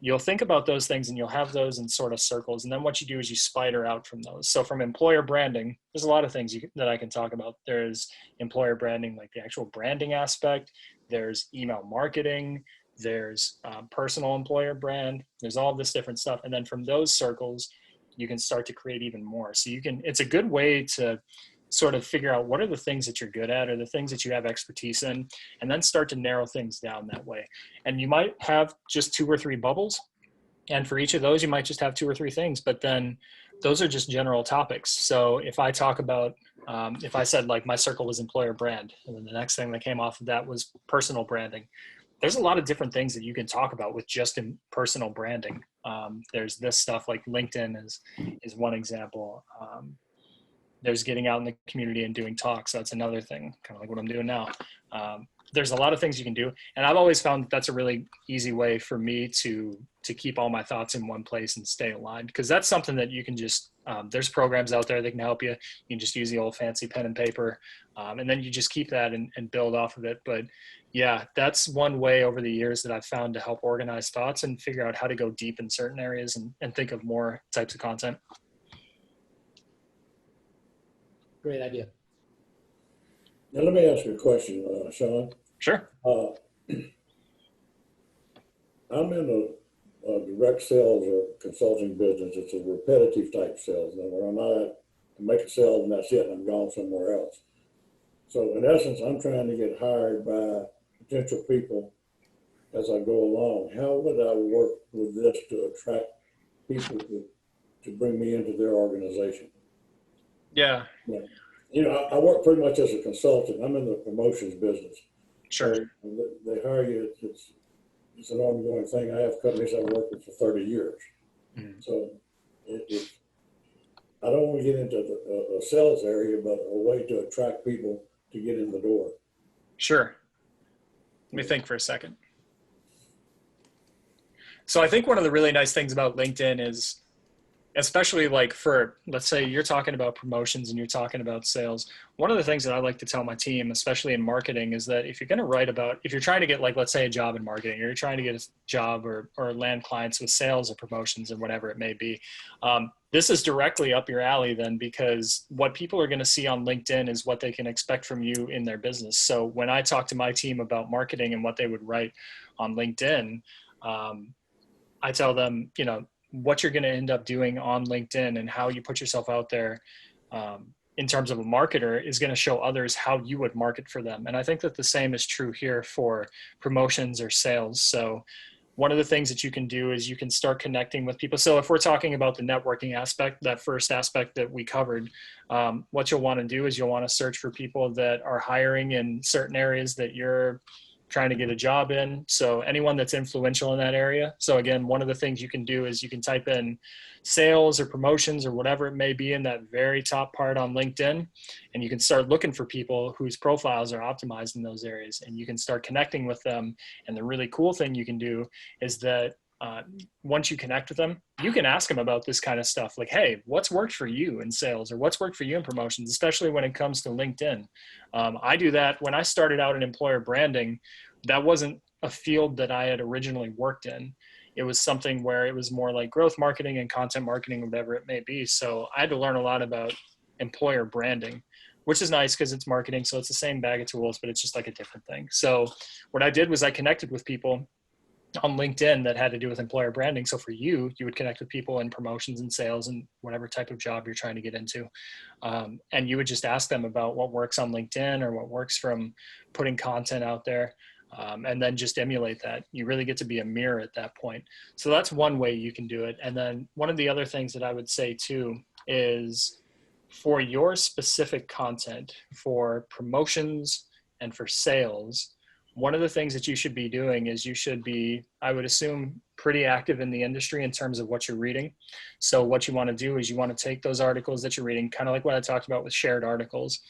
you'll think about those things and you'll have those in sort of circles. And then what you do is you spider out from those. So from employer branding, there's a lot of things that I can talk about. There's employer branding, like the actual branding aspect. There's email marketing. There's personal employer brand. There's all this different stuff. And then from those circles, you can start to create even more. So it's a good way to sort of figure out what are the things that you're good at or the things that you have expertise in, and then start to narrow things down that way. And you might have just 2 or 3 bubbles. And for each of those, you might just have 2 or 3 things, but then those are just general topics. So if I talk about, if I said like my circle was employer brand, and then the next thing that came off of that was personal branding, there's a lot of different things that you can talk about with just in personal branding. There's this stuff like LinkedIn is one example. There's getting out in the community and doing talks. That's another thing, kind of like what I'm doing now. There's a lot of things you can do. And I've always found that's a really easy way for me to keep all my thoughts in one place and stay aligned. Because that's something that you can just, there's programs out there that can help you. You can just use the old fancy pen and paper. And then you just keep that and build off of it. But yeah, that's one way over the years that I've found to help organize thoughts and figure out how to go deep in certain areas and think of more types of content. Great idea. Now, let me ask you a question, Sean. Sure. I'm in a direct sales or consulting business. It's a repetitive type sales. And where I'm not at, I make a sale and that's it, and I'm gone somewhere else. So in essence, I'm trying to get hired by potential people as I go along. How would I work with this to attract people to bring me into their organization? Yeah. You know, I work pretty much as a consultant. I'm in the promotions business. Sure. So they hire you. It's an ongoing thing. I have companies I've worked with for 30 years. Mm-hmm. So I don't want to get into a sales area, but a way to attract people to get in the door. Sure. Let me think for a second. So I think one of the really nice things about LinkedIn is, especially like for, let's say you're talking about promotions and you're talking about sales. One of the things that I like to tell my team, especially in marketing, is that if you're going to write about, if you're trying to get like, let's say a job in marketing, or you're trying to get a job or land clients with sales or promotions or whatever it may be, this is directly up your alley then, because what people are going to see on LinkedIn is what they can expect from you in their business. So when I talk to my team about marketing and what they would write on LinkedIn, I tell them, you know, what you're going to end up doing on LinkedIn and how you put yourself out there in terms of a marketer is going to show others how you would market for them. And I think that the same is true here for promotions or sales. So one of the things that you can do is you can start connecting with people. So if we're talking about the networking aspect, that first aspect that we covered, what you'll want to do is you'll want to search for people that are hiring in certain areas that you're trying to get a job in. So anyone that's influential in that area. So again, one of the things you can do is you can type in sales or promotions or whatever it may be in that very top part on LinkedIn. And you can start looking for people whose profiles are optimized in those areas, and you can start connecting with them. And the really cool thing you can do is that once you connect with them, you can ask them about this kind of stuff. Like, hey, what's worked for you in sales, or what's worked for you in promotions, especially when it comes to LinkedIn. I do that when I started out in employer branding. That wasn't a field that I had originally worked in. It was something where it was more like growth marketing and content marketing, whatever it may be. So I had to learn a lot about employer branding, which is nice because it's marketing. So it's the same bag of tools, but it's just like a different thing. So what I did was I connected with people on LinkedIn that had to do with employer branding. So for you, you would connect with people in promotions and sales and whatever type of job you're trying to get into. And you would just ask them about what works on LinkedIn or what works from putting content out there. And then just emulate that. You really get to be a mirror at that point. So that's one way you can do it. And then one of the other things that I would say too is for your specific content for promotions and for sales, one of the things that you should be doing is you should be, I would assume, pretty active in the industry in terms of what you're reading. So what you want to do is you want to take those articles that you're reading, kind of like what I talked about with shared articles,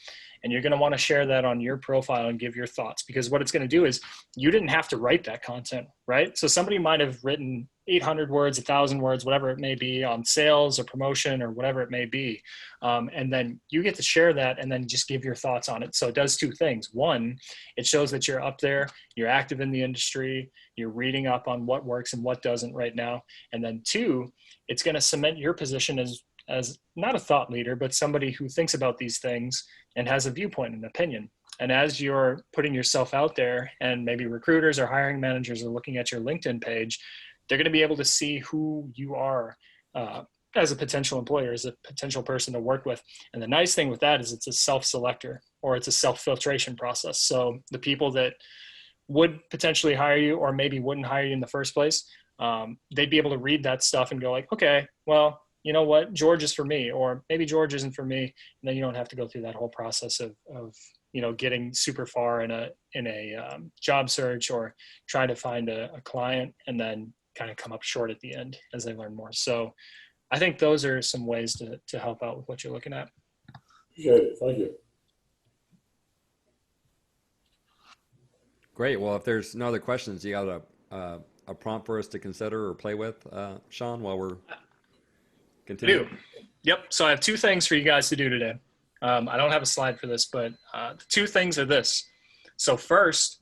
and you're going to want to share that on your profile and give your thoughts, because what it's going to do is you didn't have to write that content, right? So somebody might have written 800 words, 1,000 words, whatever it may be on sales or promotion or whatever it may be. And then you get to share that and then just give your thoughts on it. So it does two things. One, it shows that you're up there, you're active in the industry, you're reading up on what works and what doesn't right now. And then two, it's going to cement your position as not a thought leader, but somebody who thinks about these things and has a viewpoint and opinion. And as you're putting yourself out there and maybe recruiters or hiring managers are looking at your LinkedIn page, they're going to be able to see who you are as a potential employer, as a potential person to work with. And the nice thing with that is it's a self-selector, or it's a self-filtration process. So the people that would potentially hire you or maybe wouldn't hire you in the first place, they'd be able to read that stuff and go like, okay, well, you know what, George is for me, or maybe George isn't for me. And then you don't have to go through that whole process of getting super far in a job search or trying to find a client and then kind of come up short at the end as they learn more. So I think those are some ways to help out with what you're looking at. Appreciate it. Thank you. Great. Well, if there's no other questions, you got a prompt for us to consider or play with, Sean, while we're continuing? Yep. So I have two things for you guys to do today. I don't have a slide for this, but the two things are this. So first,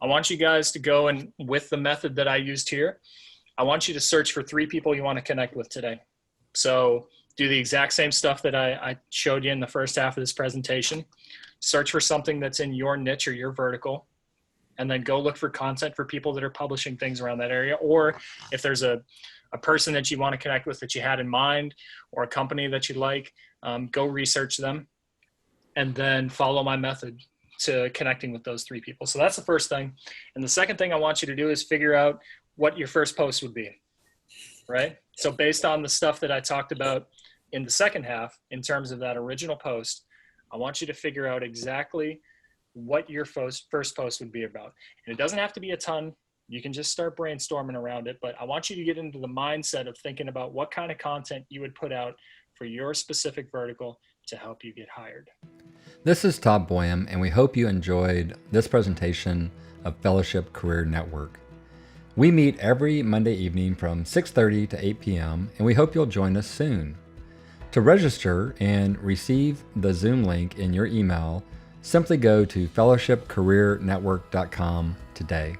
I want you guys to go and with the method that I used here, I want you to search for 3 people you want to connect with today. So do the exact same stuff that I showed you in the first half of this presentation. Search for something that's in your niche or your vertical. and then go look for content for people that are publishing things around that area. Or if there's a person that you want to connect with that you had in mind, or a company that you like, go research them and then follow my method to connecting with those 3 people. So that's the first thing. And the second thing I want you to do is figure out what your first post would be, right? So based on the stuff that I talked about in the second half, in terms of that original post, I want you to figure out exactly what your first post would be about. And it doesn't have to be a ton. You can just start brainstorming around it, but I want you to get into the mindset of thinking about what kind of content you would put out for your specific vertical to help you get hired. This is Todd Boyum, and we hope you enjoyed this presentation of Fellowship Career Network. We meet every Monday evening from 6:30 to 8 p.m., and we hope you'll join us soon. To register and receive the Zoom link in your email, simply go to fellowshipcareernetwork.com today.